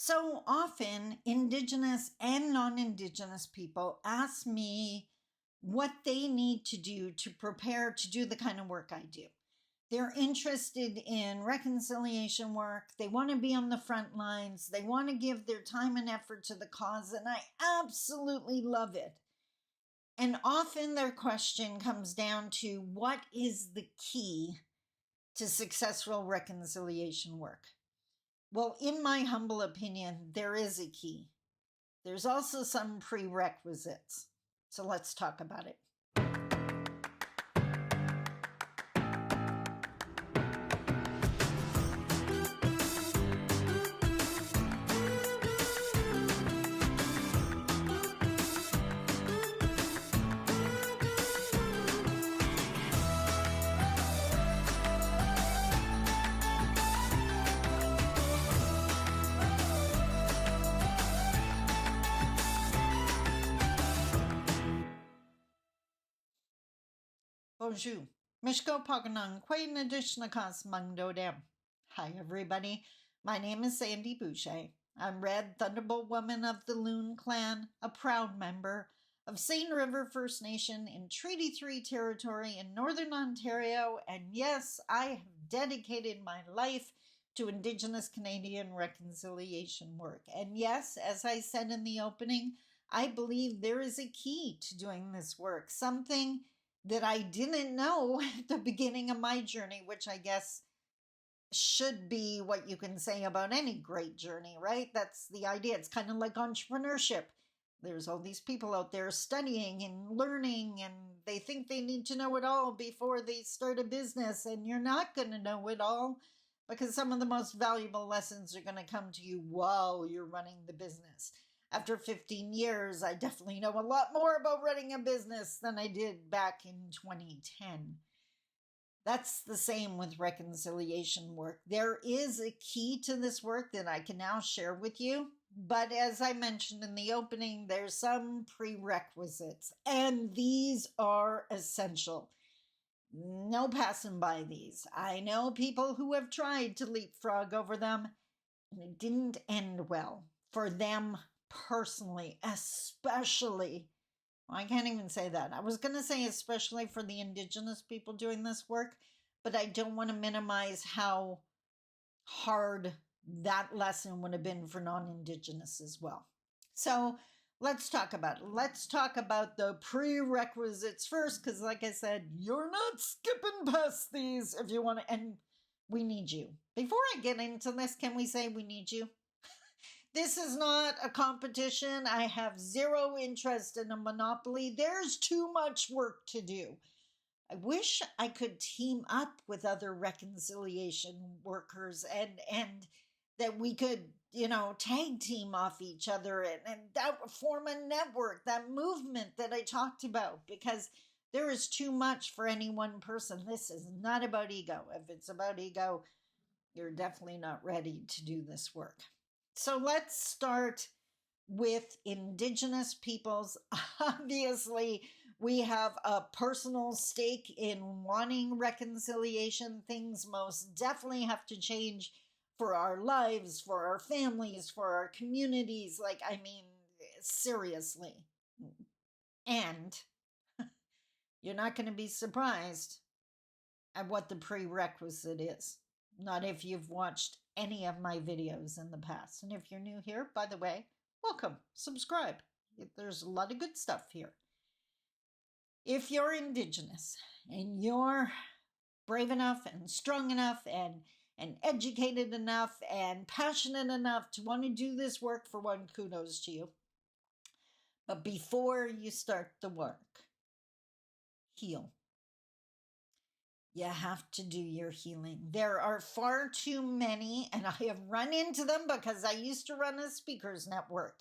So often, Indigenous and non-Indigenous people ask me what they need to do to prepare to do the kind of work I do. They're interested in reconciliation work. They want to be on the front lines. They want to give their time and effort to the cause, and I absolutely love it. And often their question comes down to what is the key to successful reconciliation work? Well, in my humble opinion, there is a key. There's also some prerequisites. So let's talk about it. Bonjour. Mishko Paganang Quain Adishnakas Mangdodem. Hi, everybody. My name is Sandy Boucher. I'm Red Thunderbolt Woman of the Loon Clan, a proud member of Seine River First Nation in Treaty 3 territory in Northern Ontario. And yes, I have dedicated my life to Indigenous Canadian reconciliation work. And yes, as I said in the opening, I believe there is a key to doing this work, something that I didn't know at the beginning of my journey, which I guess should be what you can say about any great journey, right? That's the idea. It's kind of like entrepreneurship. There's all these people out there studying and learning, and they think they need to know it all before they start a business, and you're not going to know it all because some of the most valuable lessons are going to come to you while you're running the business. After 15 years, I definitely know a lot more about running a business than I did back in 2010. That's the same with reconciliation work. There is a key to this work that I can now share with you. But as I mentioned in the opening, there's some prerequisites, and these are essential. No passing by these. I know people who have tried to leapfrog over them, and it didn't end well for them personally, especially. I can't even say that. I was going to say especially for the Indigenous people doing this work, but I don't want to minimize how hard that lesson would have been for non-Indigenous as well. So let's talk about it. Let's talk about the prerequisites first, because like I said, you're not skipping past these if you want to, and we need you. Before I get into this, can we say we need you? This is not a competition. I have zero interest in a monopoly. There's too much work to do. I wish I could team up with other reconciliation workers and that we could, tag team off each other and that form a network, that movement that I talked about, because there is too much for any one person. This is not about ego. If it's about ego, you're definitely not ready to do this work. So let's start with Indigenous peoples. Obviously, we have a personal stake in wanting reconciliation. Things most definitely have to change for our lives, for our families, for our communities. Seriously. And you're not going to be surprised at what the prerequisite is. Not if you've watched any of my videos in the past. And if you're new here, by the way, welcome, subscribe. There's a lot of good stuff here. If you're Indigenous and you're brave enough and strong enough and educated enough and passionate enough to want to do this work, for one, kudos to you. But before you start the work, heal. You have to do your healing. There are far too many, and I have run into them because I used to run a speakers network.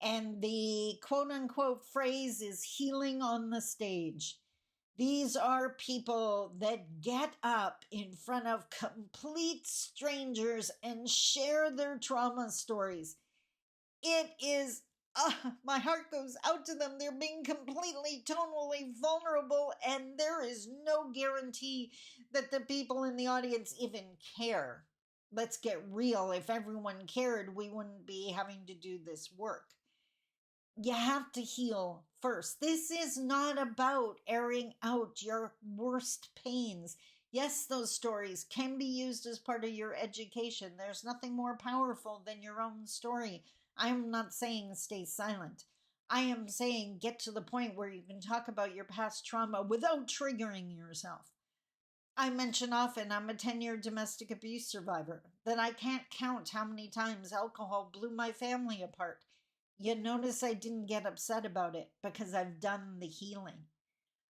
And the quote unquote phrase is healing on the stage. These are people that get up in front of complete strangers and share their trauma stories. It is my heart goes out to them. They're being completely, tonally vulnerable, and there is no guarantee that the people in the audience even care. Let's get real. If everyone cared, we wouldn't be having to do this work. You have to heal first. This is not about airing out your worst pains. Yes, those stories can be used as part of your education. There's nothing more powerful than your own story. I'm not saying stay silent. I am saying get to the point where you can talk about your past trauma without triggering yourself. I mention often I'm a 10-year domestic abuse survivor, that I can't count how many times alcohol blew my family apart. You notice I didn't get upset about it because I've done the healing.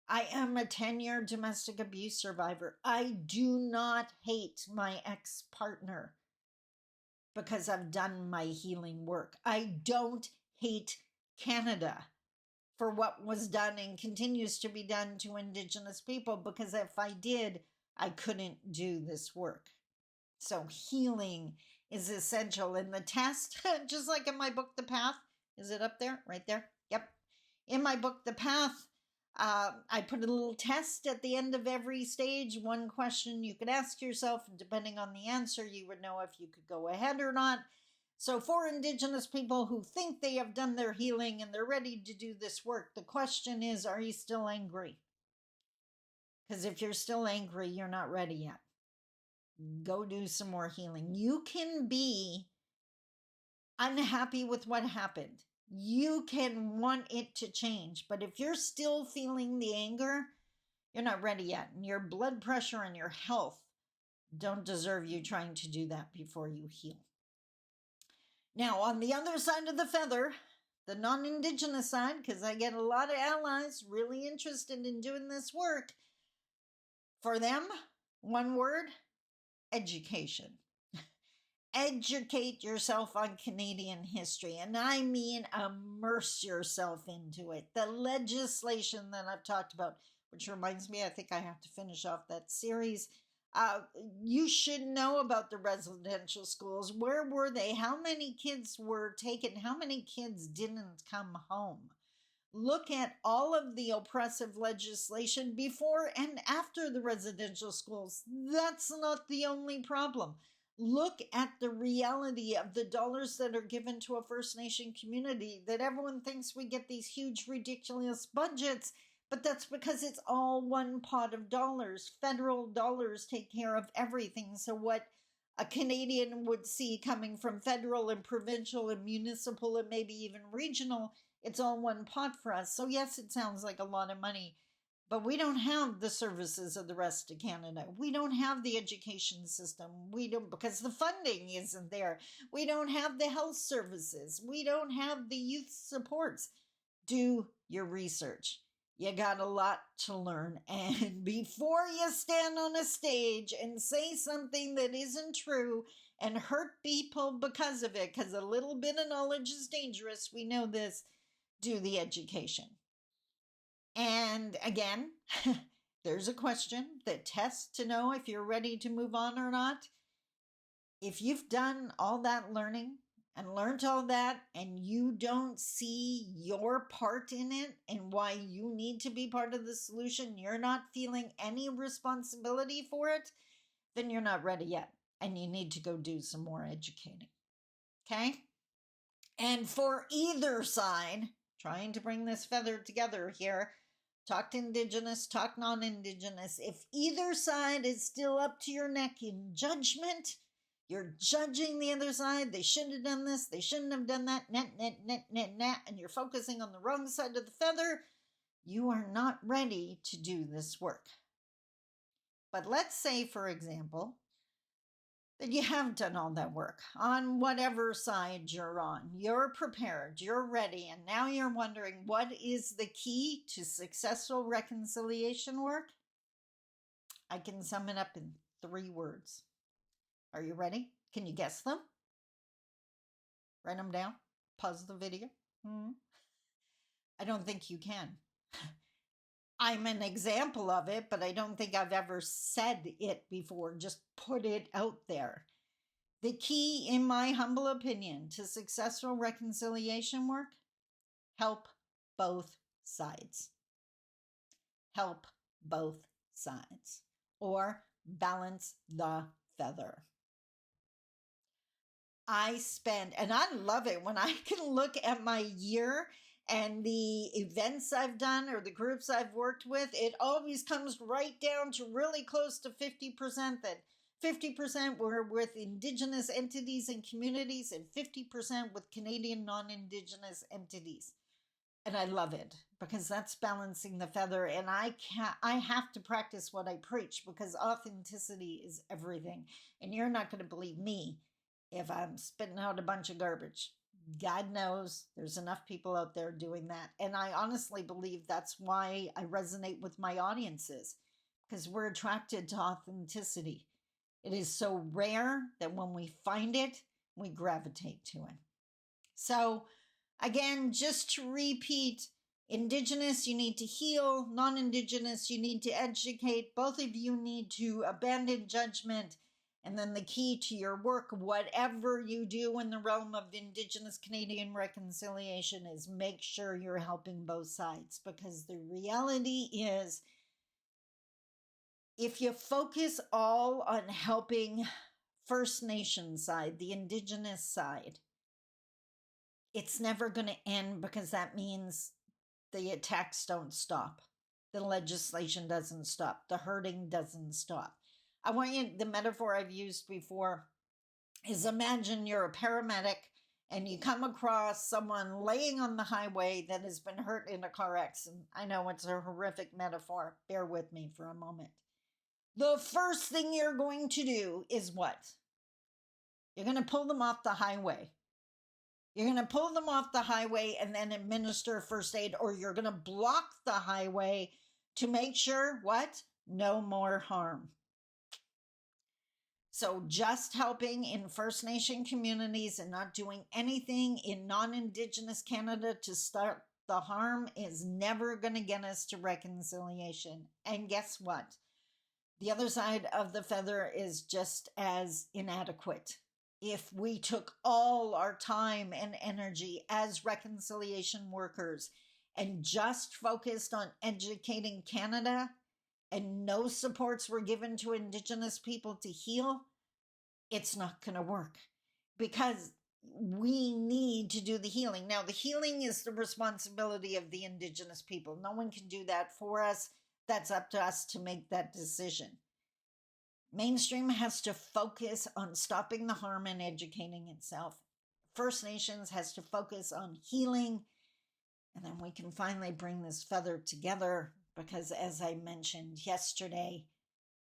I am a 10-year domestic abuse survivor. I do not hate my ex-partner because I've done my healing work. I don't hate Canada for what was done and continues to be done to Indigenous people, because if I did, I couldn't do this work. So healing is essential. In the test, just like in my book, The Path, is it up there? Right there? Yep. In my book, The Path, I put a little test at the end of every stage, one question you could ask yourself, and depending on the answer, you would know if you could go ahead or not. So for Indigenous people who think they have done their healing and they're ready to do this work, the question is, are you still angry? Because if you're still angry, you're not ready yet. Go do some more healing. You can be unhappy with what happened. You can want it to change. But if you're still feeling the anger, you're not ready yet. And your blood pressure and your health don't deserve you trying to do that before you heal. Now, on the other side of the feather, the non-Indigenous side, because I get a lot of allies really interested in doing this work, for them, one word, education. Educate yourself on Canadian history, and I mean immerse yourself into it. The legislation that I've talked about, which reminds me, I think I have to finish off that series. You should know about the residential schools. Where were they? How many kids were taken? How many kids didn't come home? Look at all of the oppressive legislation before and after the residential schools. That's not the only problem. Look at the reality of the dollars that are given to a First Nation community, that everyone thinks we get these huge, ridiculous budgets, but that's because it's all one pot of dollars. Federal dollars take care of everything. So what a Canadian would see coming from federal and provincial and municipal and maybe even regional, it's all one pot for us. So yes, it sounds like a lot of money, but we don't have the services of the rest of Canada. We don't have the education system. We don't, because the funding isn't there. We don't have the health services. We don't have the youth supports. Do your research. You got a lot to learn. And before you stand on a stage and say something that isn't true and hurt people because of it, because a little bit of knowledge is dangerous, we know this, do the education. And again, there's a question that tests to know if you're ready to move on or not. If you've done all that learning and learned all that, and you don't see your part in it and why you need to be part of the solution, you're not feeling any responsibility for it, then you're not ready yet. And you need to go do some more educating. Okay? And for either side, trying to bring this feather together here, talk Indigenous, talk non-Indigenous. If either side is still up to your neck in judgment, you're judging the other side, they shouldn't have done this, they shouldn't have done that, and you're focusing on the wrong side of the feather, you are not ready to do this work. But let's say, for example, that you have done all that work on whatever side you're on. You're prepared, you're ready, and now you're wondering, what is the key to successful reconciliation work? I can sum it up in 3 words. Are you ready? Can you guess them? Write them down. Pause the video. I don't think you can. I'm an example of it, but I don't think I've ever said it before. Just put it out there. The key, in my humble opinion, to successful reconciliation work, help both sides. Help both sides. Or balance the feather. I spend, and I love it when I can look at my year and the events I've done or the groups I've worked with, it always comes right down to really close to 50%, that 50% were with Indigenous entities and communities and 50% with Canadian non-Indigenous entities. And I love it because that's balancing the feather. And I have to practice what I preach because authenticity is everything. And you're not going to believe me if I'm spitting out a bunch of garbage. God knows there's enough people out there doing that. And I honestly believe that's why I resonate with my audiences, because we're attracted to authenticity. It is so rare that when we find it, we gravitate to it. So, again, just to repeat, Indigenous, you need to heal. Non-Indigenous, you need to educate. Both of you need to abandon judgment. And then the key to your work, whatever you do in the realm of Indigenous Canadian reconciliation, is make sure you're helping both sides. Because the reality is, if you focus all on helping First Nation side, the Indigenous side, it's never going to end, because that means the attacks don't stop. The legislation doesn't stop. The hurting doesn't stop. I want you, the metaphor I've used before is, imagine you're a paramedic and you come across someone laying on the highway that has been hurt in a car accident. I know it's a horrific metaphor. Bear with me for a moment. The first thing you're going to do is what? You're going to pull them off the highway. You're going to pull them off the highway and then administer first aid, or you're going to block the highway to make sure, what? No more harm. So just helping in First Nation communities and not doing anything in non-Indigenous Canada to start the harm is never going to get us to reconciliation. And guess what? The other side of the feather is just as inadequate. If we took all our time and energy as reconciliation workers and just focused on educating Canada, and no supports were given to Indigenous people to heal, it's not going to work, because we need to do the healing. Now, the healing is the responsibility of the Indigenous people. No one can do that for us. That's up to us to make that decision. Mainstream has to focus on stopping the harm and educating itself. First Nations has to focus on healing, and then we can finally bring this feather together, because as I mentioned yesterday,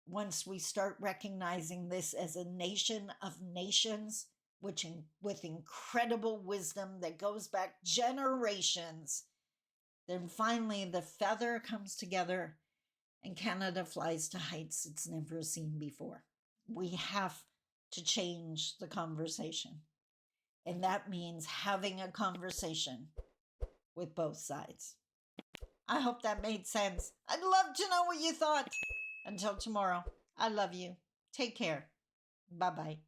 once we start recognizing this as a nation of nations, with incredible wisdom that goes back generations, then finally the feather comes together and Canada flies to heights it's never seen before. We have to change the conversation. And that means having a conversation with both sides. I hope that made sense. I'd love to know what you thought. Until tomorrow, I love you. Take care. Bye-bye.